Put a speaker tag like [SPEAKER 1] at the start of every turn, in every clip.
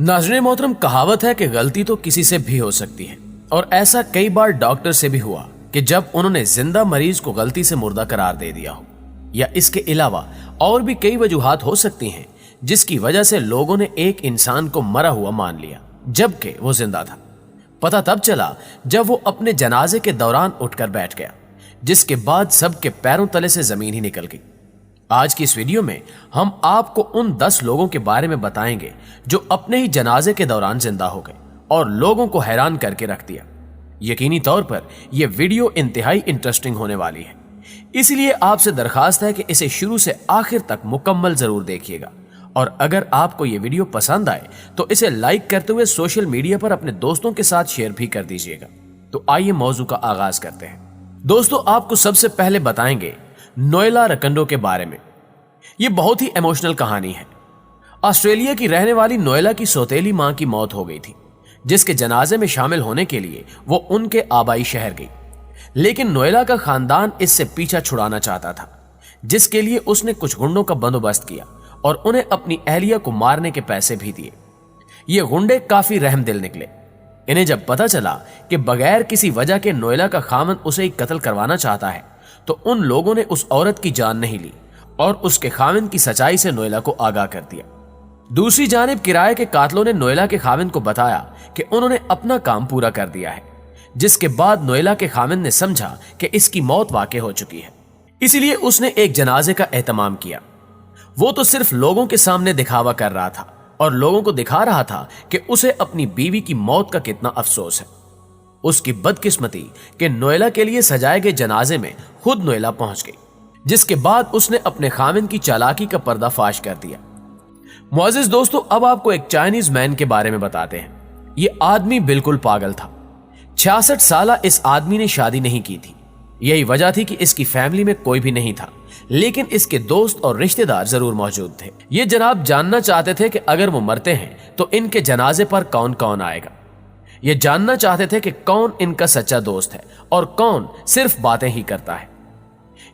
[SPEAKER 1] नाज़रीन मोहतरम, कहावत है कि गलती तो किसी से भी हो सकती है और ऐसा कई बार डॉक्टर से भी हुआ कि जब उन्होंने जिंदा मरीज को गलती से मुर्दा करार दे दिया हो, या इसके अलावा और भी कई वजूहात हो सकती हैं जिसकी वजह से लोगों ने एक इंसान को मरा हुआ मान लिया जबकि वो जिंदा था। पता तब चला जब वो अपने जनाजे के दौरान उठकर बैठ गया, जिसके बाद सबके पैरों तले से जमीन ही निकल गई। आज की इस वीडियो में हम आपको उन 10 लोगों के बारे में बताएंगे जो अपने ही जनाजे के दौरान जिंदा हो गए और लोगों को हैरान करके रख दिया। यकीनी तौर पर यह वीडियो इंतहाई इंटरेस्टिंग होने वाली है, इसलिए आपसे दरखास्त है कि इसे शुरू से आखिर तक मुकम्मल जरूर देखिएगा। और अगर आपको यह वीडियो पसंद आए तो इसे लाइक करते हुए सोशल मीडिया पर अपने दोस्तों के साथ शेयर भी कर दीजिएगा। तो आइए मौजू का आगाज करते हैं। दोस्तों, आपको सबसे पहले बताएंगे नोएला रकंडो के बारे में। यह बहुत ही इमोशनल कहानी है। ऑस्ट्रेलिया की रहने वाली नोएला की सौतेली मां की मौत हो गई थी, जिसके जनाजे में शामिल होने के लिए वो उनके आबाई शहर गई। लेकिन नोएला का खानदान इससे पीछा छुड़ाना चाहता था, जिसके लिए उसने कुछ गुंडों का बंदोबस्त किया और उन्हें अपनी अहलिया को मारने के पैसे भी दिए। ये गुंडे काफी रहमदिल निकले। इन्हें जब पता चला कि बगैर किसी वजह के नोएला का खामन उसे ही कत्ल करवाना चाहता है, तो उन लोगों ने उस औरत की जान नहीं ली और उसके खाविन की सच्चाई से नोएला को आगाह कर दिया। दूसरी जानिब किराए के कातलों ने नोएला के खाविन को बताया कि उन्होंने अपना काम पूरा कर दिया है, जिसके बाद नोएला के खाविन ने समझा कि इसकी मौत वाक़ई हो चुकी है। इसलिए उसने एक जनाजे का एहतमाम किया। वो तो सिर्फ लोगों के सामने दिखावा कर रहा था और लोगों को दिखा रहा था कि उसे अपनी बीवी की मौत का कितना अफसोस है। उसकी बदकिस्मती कि नोएला के लिए सजाए गए जनाजे में खुद नोएला पहुंच गई, जिसके बाद उसने अपने खामिन की चालाकी का पर्दाफाश कर दिया। मुअज़्ज़िज़ दोस्तों, अब आपको एक चाइनीज मैन के बारे में बताते हैं। यह आदमी बिल्कुल पागल था। 66 साल इस आदमी ने शादी नहीं की थी। यही वजह थी कि इसकी फैमिली में कोई भी नहीं था, लेकिन इसके दोस्त और रिश्तेदार जरूर मौजूद थे। ये जनाब जानना चाहते थे कि अगर वो मरते हैं तो इनके जनाजे पर कौन कौन आएगा। ये जानना चाहते थे कि कौन इनका सच्चा दोस्त है और कौन सिर्फ बातें ही करता है।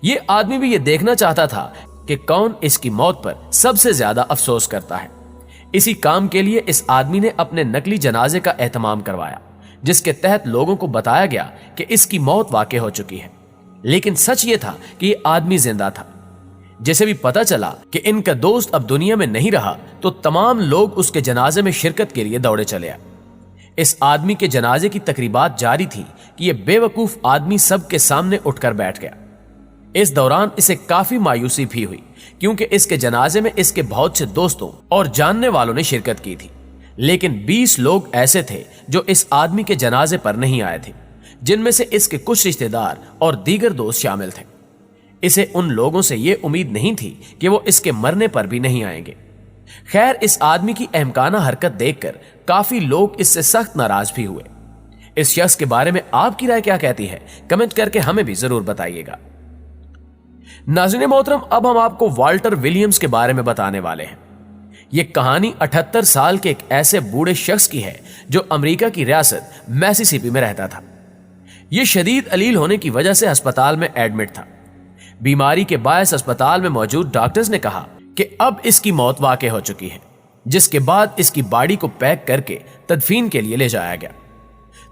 [SPEAKER 1] ये आदमी भी ये देखना चाहता था कि कौन इसकी मौत पर सबसे ज्यादा अफसोस करता है। इसी काम के लिए इस आदमी ने अपने नकली जनाजे का एहतमाम करवाया, जिसके तहत लोगों को बताया गया कि इसकी मौत वाक़ई हो चुकी है। लेकिन सच ये था कि ये आदमी जिंदा था। जैसे भी पता चला कि इनका दोस्त अब दुनिया में नहीं रहा, तो तमाम लोग उसके जनाजे में शिरकत के लिए दौड़े चले आए। इस आदमी के जनाजे की तकरीबात जारी थी कि यह बेवकूफ आदमी सबके सामने उठकर बैठ गया। इस दौरान इसे काफी मायूसी भी हुई, क्योंकि इसके जनाजे में इसके बहुत से दोस्तों और जानने वालों ने शिरकत की थी। लेकिन 20 लोग ऐसे थे जो इस आदमी के जनाजे पर नहीं आए थे, जिनमें से इसके कुछ रिश्तेदार और दीगर दोस्त शामिल थे। इसे उन लोगों से यह उम्मीद नहीं थी कि वो इसके मरने पर भी नहीं आएंगे। खैर, इस आदमी की अहमकाना हरकत देखकर काफी लोग इससे सख्त नाराज भी हुए। इस शख्स के बारे में आपकी राय क्या कहती है? कमेंट करके हमें भी जरूर बताइएगा। नाज़रीन मोहतरम, अब हम आपको वाल्टर विलियम्स के बारे में बताने वाले हैं। यह कहानी 78 साल के एक ऐसे बूढ़े शख्स की है जो अमेरिका की रियासत मैसिसिपी में रहता था। यह शदीद अलील होने की वजह से अस्पताल में एडमिट था। बीमारी के बायस अस्पताल में मौजूद डॉक्टर्स ने कहा कि अब इसकी मौत वाक़ई हो चुकी है, जिसके बाद इसकी बॉडी को पैक करके तदफीन के लिए ले जाया गया।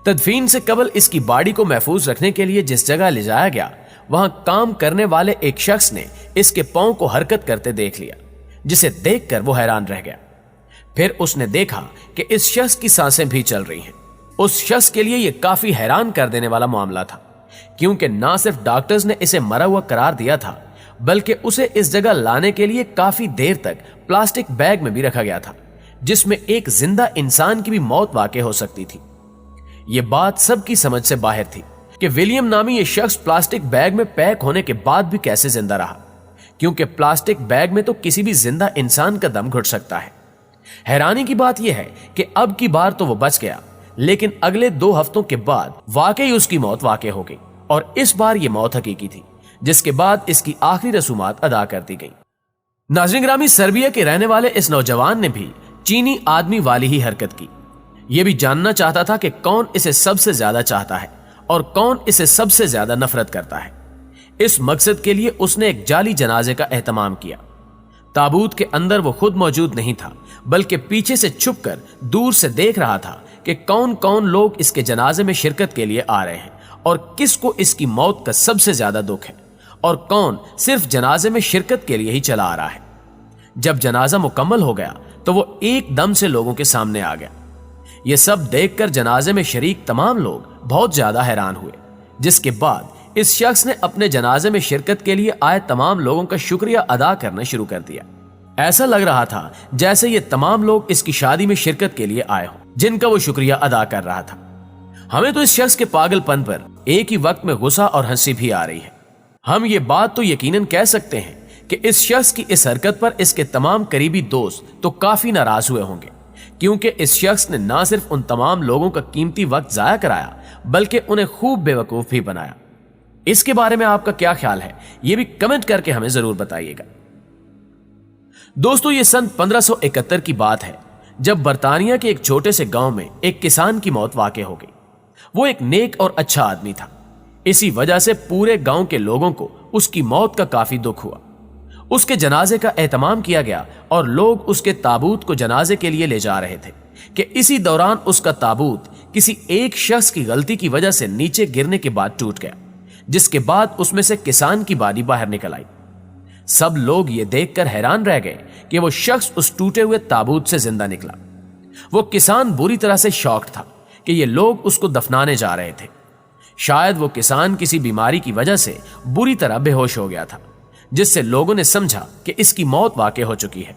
[SPEAKER 1] तदफीन से कबल इसकी बॉडी को महफूज रखने के लिए जिस जगह ले जाया गया, वहां काम करने वाले एक शख्स ने इसके पांव को हरकत करते देख लिया, जिसे देखकर वो हैरान रह गया। फिर उसने देखा कि इस शख्स की सांसें भी चल रही हैं। उस शख्स के लिए यह काफी हैरान कर देने वाला मामला था, क्योंकि ना सिर्फ डॉक्टर्स ने इसे मरा हुआ करार दिया था, बल्कि उसे इस जगह लाने के लिए काफी देर तक प्लास्टिक बैग में भी रखा गया था, जिसमें एक जिंदा इंसान की भी मौत वाक़ई हो सकती थी। यह बात सबकी समझ से बाहर थी कि विलियम नामी यह शख्स प्लास्टिक बैग में पैक होने के बाद भी कैसे जिंदा रहा, क्योंकि प्लास्टिक बैग में तो किसी भी जिंदा इंसान का दम घुट सकता है। हैरानी की बात यह है कि अब की बार तो वो बच गया, लेकिन अगले 2 हफ्तों के बाद वाकई उसकी मौत वाकई हो गई, और इस बार यह मौत हकीकी थी, जिसके बाद इसकी आखिरी रसूमात अदा कर दी गई। नाज़रीन गिरामी, सर्बिया के रहने वाले इस नौजवान ने भी चीनी आदमी वाली ही हरकत की। यह भी जानना चाहता था कि कौन इसे सबसे ज्यादा चाहता है और कौन इसे सबसे ज्यादा नफरत करता है। इस मकसद के लिए उसने एक जाली जनाजे का एहतमाम किया। ताबूत के अंदर वो खुद मौजूद नहीं था, बल्कि पीछे से छुपकर दूर से देख रहा था कि कौन कौन लोग इसके जनाजे में शिरकत के लिए आ रहे हैं और किसको इसकी मौत का सबसे ज्यादा दुख है और कौन सिर्फ जनाजे में शिरकत के लिए ही चला आ रहा है। जब जनाजा मुकम्मल हो गया तो वो एकदम से लोगों के सामने आ गया। ये सब देखकर जनाजे में शरीक तमाम लोग बहुत ज्यादा हैरान हुए, जिसके बाद इस शख्स ने अपने जनाजे में शिरकत के लिए आए तमाम लोगों का शुक्रिया अदा करना शुरू कर दिया। ऐसा लग रहा था जैसे ये तमाम लोग इसकी शादी में शिरकत के लिए आए हों, जिनका वो शुक्रिया अदा कर रहा था। हमें तो इस शख्स के पागलपन पर एक ही वक्त में गुस्सा और हंसी भी आ रही है। हम ये बात तो यकीनन कह सकते हैं कि इस शख्स की इस हरकत पर इसके तमाम करीबी दोस्त तो काफी नाराज हुए होंगे, क्योंकि इस शख्स ने ना सिर्फ उन तमाम लोगों का कीमती वक्त जाया कराया, बल्कि उन्हें खूब बेवकूफ भी बनाया। इसके बारे में आपका क्या ख्याल है, यह भी कमेंट करके हमें जरूर बताइएगा। दोस्तों, ये सन 1571 की बात है, जब बर्तानिया के एक छोटे से गांव में एक किसान की मौत वाक़ हो गई। वो एक नेक और अच्छा आदमी था। इसी वजह से पूरे गांव के लोगों को उसकी मौत का काफी दुख हुआ। उसके जनाजे का एहतमाम किया गया और लोग उसके ताबूत को जनाजे के लिए ले जा रहे थे कि इसी दौरान उसका ताबूत किसी एक शख्स की गलती की वजह से नीचे गिरने के बाद टूट गया, जिसके बाद उसमें से किसान की बाडी बाहर निकल आई। सब लोग ये देखकर हैरान रह गए कि वो शख्स उस टूटे हुए ताबूत से जिंदा निकला। वो किसान बुरी तरह से शॉक्ड था कि ये लोग उसको दफनाने जा रहे थे। शायद वो किसान किसी बीमारी की वजह से बुरी तरह बेहोश हो गया था, जिससे लोगों ने समझा कि इसकी मौत वाक़ हो चुकी है।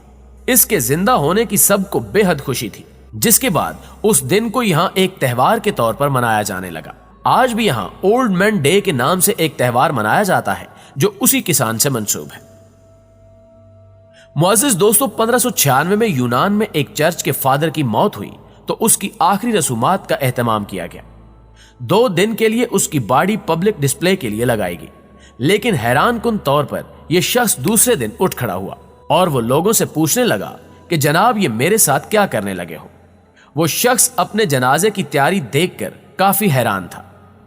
[SPEAKER 1] इसके जिंदा होने की सबको बेहद खुशी थी, जिसके बाद उस दिन को यहाँ एक त्योहार के तौर पर मनाया जाने लगा। आज भी यहाँ ओल्ड मैन डे के नाम से एक त्योहार मनाया जाता है, जो उसी किसान से मंसूब है। मुअज़्ज़िज़ दोस्तों, 1596 में यूनान में एक चर्च के फादर की मौत हुई तो उसकी आखिरी रसूमात का एहतमाम किया गया। 2 दिन के लिए उसकी बॉडी पब्लिक डिस्प्ले के लिए लगाई गई, लेकिन हैरान कुन तौर पर यह शख्स दूसरे दिन उठ खड़ा हुआ और वो लोगों से पूछने लगा कि जनाब, ये मेरे साथ क्या करने लगे हो। वो शख्स अपने जनाजे की तैयारी देखकर काफी हैरान था।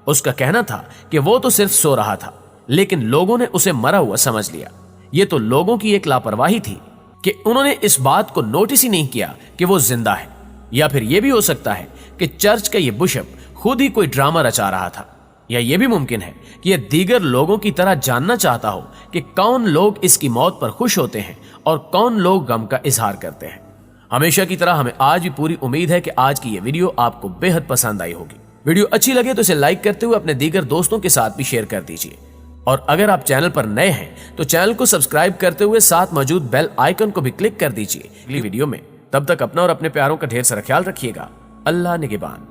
[SPEAKER 1] उसका कहना था कि वो तो सिर्फ सो रहा था, लेकिन लोगों ने उसे मरा हुआ समझ लिया। ये तो लोगों की एक लापरवाही थी कि उन्होंने इस बात को नोटिस ही नहीं किया कि वो जिंदा है। या फिर यह भी हो सकता है कि चर्च का ये बिशप खुद ही कोई ड्रामा रचा रहा था, या यह भी मुमकिन है कि यह दीगर लोगों की तरह जानना चाहता हो कि कौन लोग इसकी मौत पर खुश होते हैं और कौन लोग गम का इजहार करते हैं। हमेशा की तरह हमें आज भी पूरी उम्मीद है कि आज की यह वीडियो आपको बेहद पसंद आई होगी। वीडियो अच्छी लगे तो इसे लाइक करते हुए अपने दीगर दोस्तों के साथ भी शेयर कर दीजिए, और अगर आप चैनल पर नए हैं तो चैनल को सब्सक्राइब करते हुए साथ मौजूद बेल आइकन को भी क्लिक कर दीजिए अगली वीडियो में। तब तक अपना और अपने प्यारों का ढेर सारा ख्याल रखिएगा। अल्लाह निगहबान।